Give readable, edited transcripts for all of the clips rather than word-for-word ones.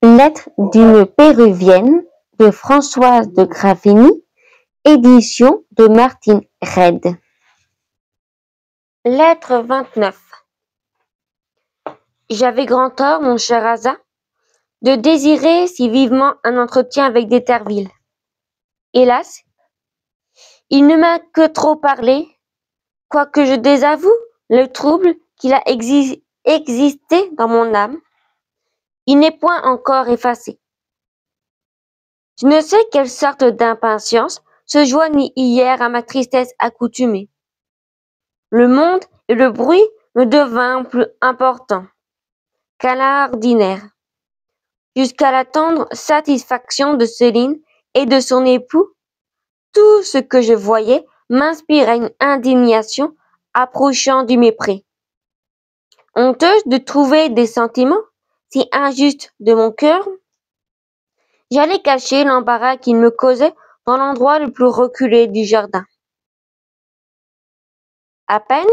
Lettre d'une péruvienne de Françoise de Gravigny, édition de Martine Reid. Lettre 29. J'avais grand tort, mon cher Asa, de désirer si vivement un entretien avec d'Éterville. Hélas, il ne m'a que trop parlé, quoique je désavoue le trouble qu'il a existé dans mon âme. Il n'est point encore effacé. Je ne sais quelle sorte d'impatience se joignit hier à ma tristesse accoutumée. Le monde et le bruit me devinrent plus importants qu'à l'ordinaire, jusqu'à la tendre satisfaction de Céline et de son époux. Tout ce que je voyais m'inspirait une indignation approchant du mépris. Honteuse de trouver des sentiments si injustes de mon cœur, j'allais cacher l'embarras qu'il me causait dans l'endroit le plus reculé du jardin. À peine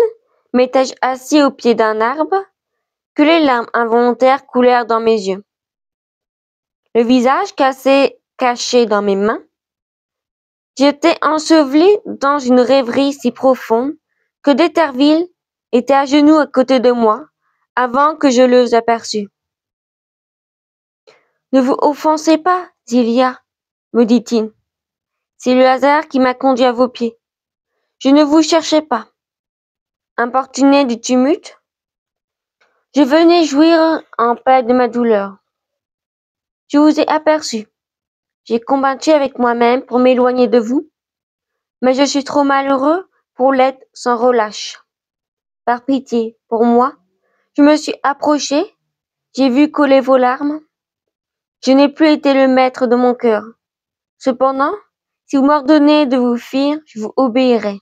m'étais-je assis au pied d'un arbre que les larmes involontaires coulèrent dans mes yeux. Le visage caché dans mes mains, j'étais enseveli dans une rêverie si profonde que d'Éterville était à genoux à côté de moi avant que je l'eusse aperçu. Ne vous offensez pas, Zilia, me dit-il. C'est le hasard qui m'a conduit à vos pieds. Je ne vous cherchais pas. Importuné du tumulte, je venais jouir en paix de ma douleur. Je vous ai aperçu. J'ai combattu avec moi-même pour m'éloigner de vous, mais je suis trop malheureux pour l'être sans relâche. Par pitié pour moi, je me suis approché, j'ai vu couler vos larmes. Je n'ai plus été le maître de mon cœur. Cependant, si vous m'ordonnez de vous fuir, je vous obéirai.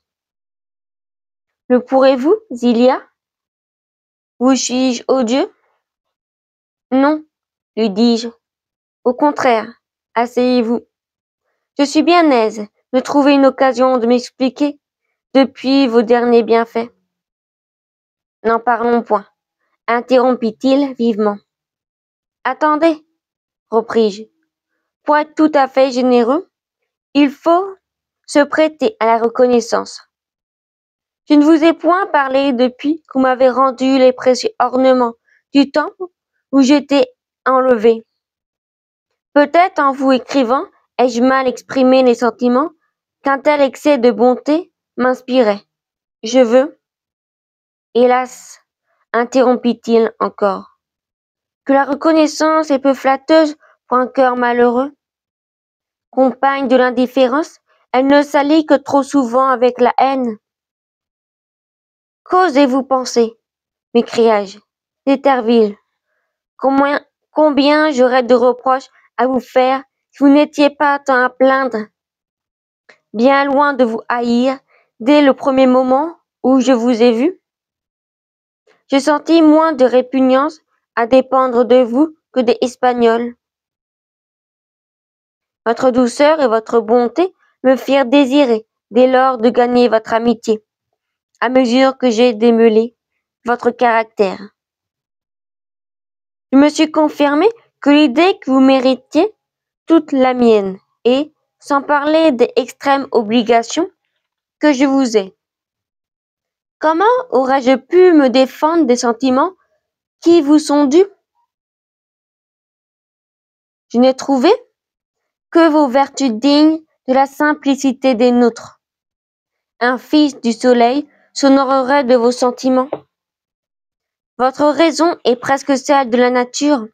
Le pourrez-vous, Zilia? Vous suis-je odieux? Non, lui dis-je. Au contraire, asseyez-vous. Je suis bien aise de trouver une occasion de m'expliquer depuis vos derniers bienfaits. N'en parlons point, interrompit-il vivement. Attendez, repris-je. Pour être tout à fait généreux, il faut se prêter à la reconnaissance. Je ne vous ai point parlé depuis que vous m'avez rendu les précieux ornements du temple où j'étais enlevé. Peut-être en vous écrivant, ai-je mal exprimé les sentiments qu'un tel excès de bonté m'inspirait. Je veux, hélas, interrompit-il encore, que la reconnaissance est peu flatteuse pour un cœur malheureux. Compagne de l'indifférence, elle ne s'allie que trop souvent avec la haine. Qu'osez-vous penser, m'écriai-je, d'Éterville, combien j'aurais de reproches à vous faire si vous n'étiez pas tant à plaindre. Bien loin de vous haïr dès le premier moment où je vous ai vu, je sentis moins de répugnance à dépendre de vous que des Espagnols. Votre douceur et votre bonté me firent désirer dès lors de gagner votre amitié, à mesure que j'ai démêlé votre caractère. Je me suis confirmé que l'idée que vous méritiez toute la mienne, et, sans parler des extrêmes obligations que je vous ai. Comment aurais-je pu me défendre des sentiments qui vous sont dus? Je n'ai trouvé que vos vertus dignes de la simplicité des nôtres. Un fils du soleil s'honorerait de vos sentiments. Votre raison est presque celle de la nature.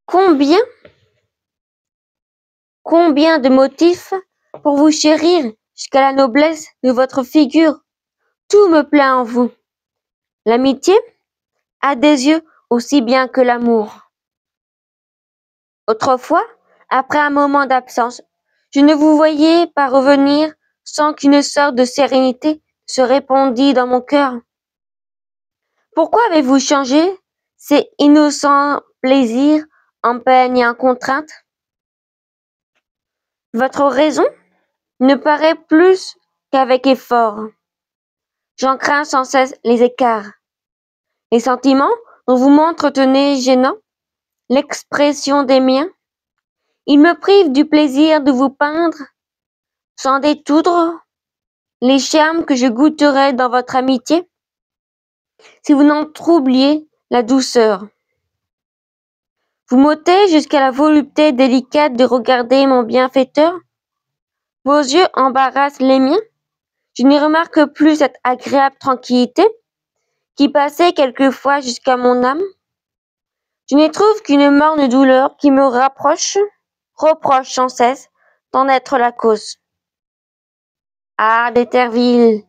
Combien de motifs pour vous chérir jusqu'à la noblesse de votre figure. Tout me plaît en vous. L'amitié a des yeux aussi bien que l'amour. Autrefois, après un moment d'absence, je ne vous voyais pas revenir sans qu'une sorte de sérénité se répandît dans mon cœur. Pourquoi avez-vous changé ces innocents plaisirs en peine et en contrainte? Votre raison ne paraît plus qu'avec effort. J'en crains sans cesse les écarts. Les sentiments dont vous m'entretenez gênants, l'expression des miens. Il me prive du plaisir de vous peindre, sans détoudre, les charmes que je goûterais dans votre amitié, si vous n'en troubliez la douceur. Vous m'ôtez jusqu'à la volupté délicate de regarder mon bienfaiteur. Vos yeux embarrassent les miens. Je n'y remarque plus cette agréable tranquillité qui passait quelquefois jusqu'à mon âme. Je n'y trouve qu'une morne douleur qui me reproche sans cesse d'en être la cause. Ah, d'Éterville,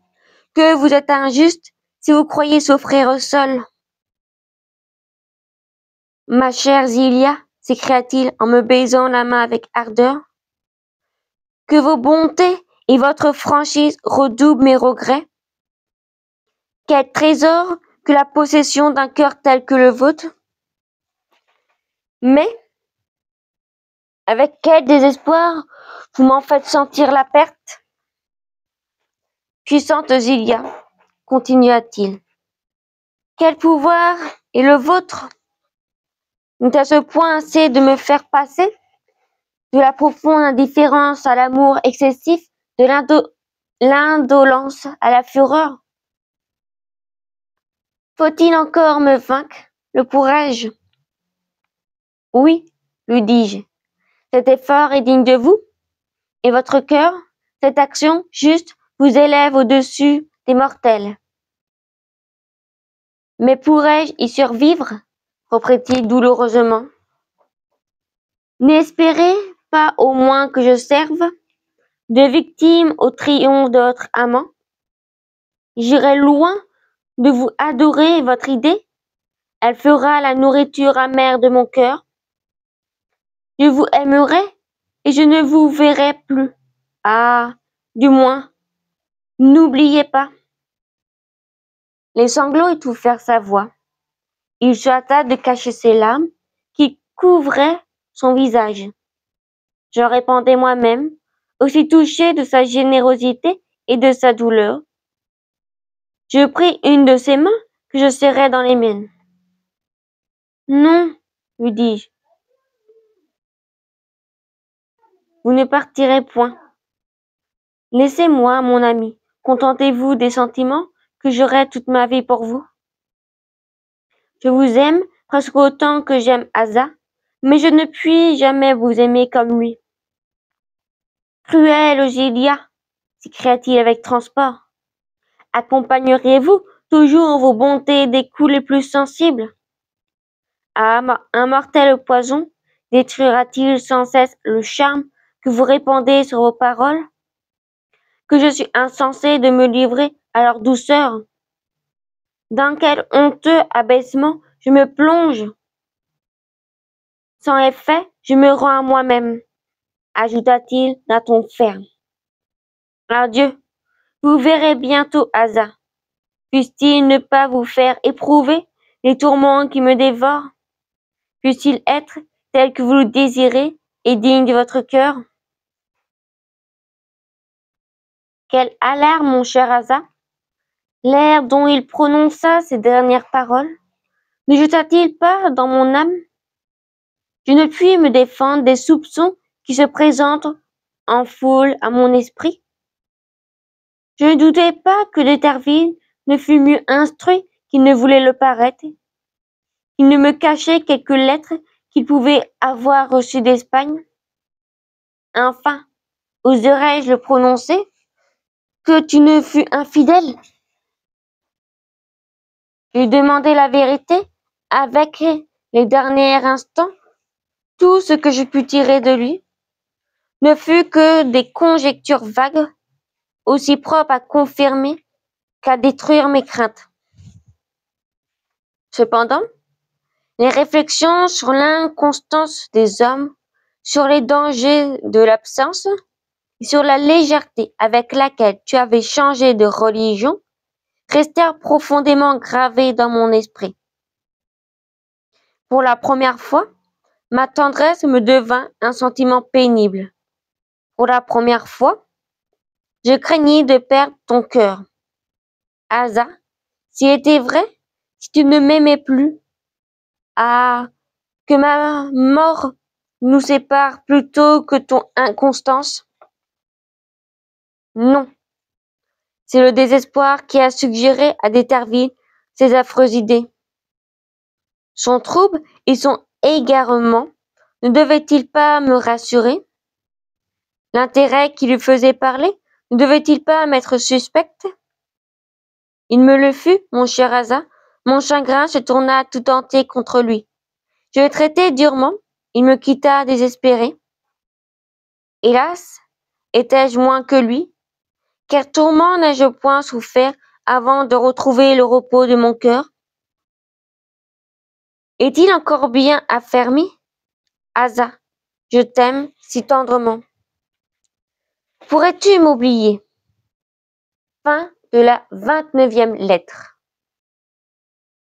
que vous êtes injuste si vous croyez souffrir seul. Ma chère Zilia, s'écria-t-il en me baisant la main avec ardeur, que vos bontés et votre franchise redoublent mes regrets. Quel trésor que la possession d'un cœur tel que le vôtre. Mais, avec quel désespoir vous m'en faites sentir la perte. Puissante Zilia, continua-t-il, quel pouvoir est le vôtre? N'est à ce point assez de me faire passer de la profonde indifférence à l'amour excessif, de l'indolence à la fureur? Faut-il encore me vaincre? Le pourrais-je? Oui, lui dis-je, cet effort est digne de vous, et votre cœur, cette action juste, vous élève au-dessus des mortels. Mais pourrais-je y survivre? Reprit-il douloureusement. N'espérez pas au moins que je serve de victime au triomphe de votre amant. J'irai loin de vous adorer votre idée. Elle fera la nourriture amère de mon cœur. Je vous aimerai et je ne vous verrai plus. Ah, du moins, n'oubliez pas. Les sanglots étouffèrent sa voix. Il se hâta de cacher ses larmes qui couvraient son visage. Je répondais moi-même, aussi touché de sa générosité et de sa douleur. Je pris une de ses mains que je serrai dans les miennes. Non, lui dis-je, vous ne partirez point. Laissez-moi, mon ami, contentez-vous des sentiments que j'aurai toute ma vie pour vous. Je vous aime presque autant que j'aime Asa, mais je ne puis jamais vous aimer comme lui. Cruelle Ogilia, s'écria-t-il avec transport, accompagneriez-vous toujours vos bontés des coups les plus sensibles? Ah, un mortel poison détruira-t-il sans cesse le charme que vous répandez sur vos paroles? Que je suis insensé de me livrer à leur douceur? Dans quel honteux abaissement je me plonge? Sans effet, je me rends à moi-même, ajouta-t-il d'un ton ferme. Adieu, vous verrez bientôt Asa. Puisse-t-il ne pas vous faire éprouver les tourments qui me dévorent? Puisse-t-il être tel que vous le désirez et digne de votre cœur? Quelle alarme, mon cher Asa! L'air dont il prononça ces dernières paroles ne jeta-t-il pas dans mon âme? Je ne puis me défendre des soupçons qui se présentent en foule à mon esprit. Je ne doutais pas que d'Éterville ne fût mieux instruit qu'il ne voulait le paraître. Il ne me cachait quelques lettres qu'il pouvait avoir reçues d'Espagne. Enfin, oserais-je le prononcer, que tu ne fus infidèle? Je lui demandai la vérité avec les derniers instants. Tout ce que je pus tirer de lui ne fut que des conjectures vagues, aussi propres à confirmer qu'à détruire mes craintes. Cependant, les réflexions sur l'inconstance des hommes, sur les dangers de l'absence, et sur la légèreté avec laquelle tu avais changé de religion, restèrent profondément gravées dans mon esprit. Pour la première fois, ma tendresse me devint un sentiment pénible. Pour la première fois, je craignis de perdre ton cœur. Asa, s'il était vrai, si tu ne m'aimais plus, ah, Que ma mort nous sépare plutôt que ton inconstance? Non, c'est le désespoir qui a suggéré à Déterville ces affreuses idées. Son trouble et son égarement ne devaient-ils pas me rassurer? L'intérêt qui lui faisait parler ne devait-il pas m'être suspect? Il me le fut, mon cher Asa, mon chagrin se tourna tout entier contre lui. Je le traitai durement, il me quitta désespéré. Hélas, étais-je moins que lui? Quel tourment n'ai-je point souffert avant de retrouver le repos de mon cœur? Est-il encore bien affermi? Asa, je t'aime si tendrement. Pourrais-tu m'oublier? Fin de la 29e lettre.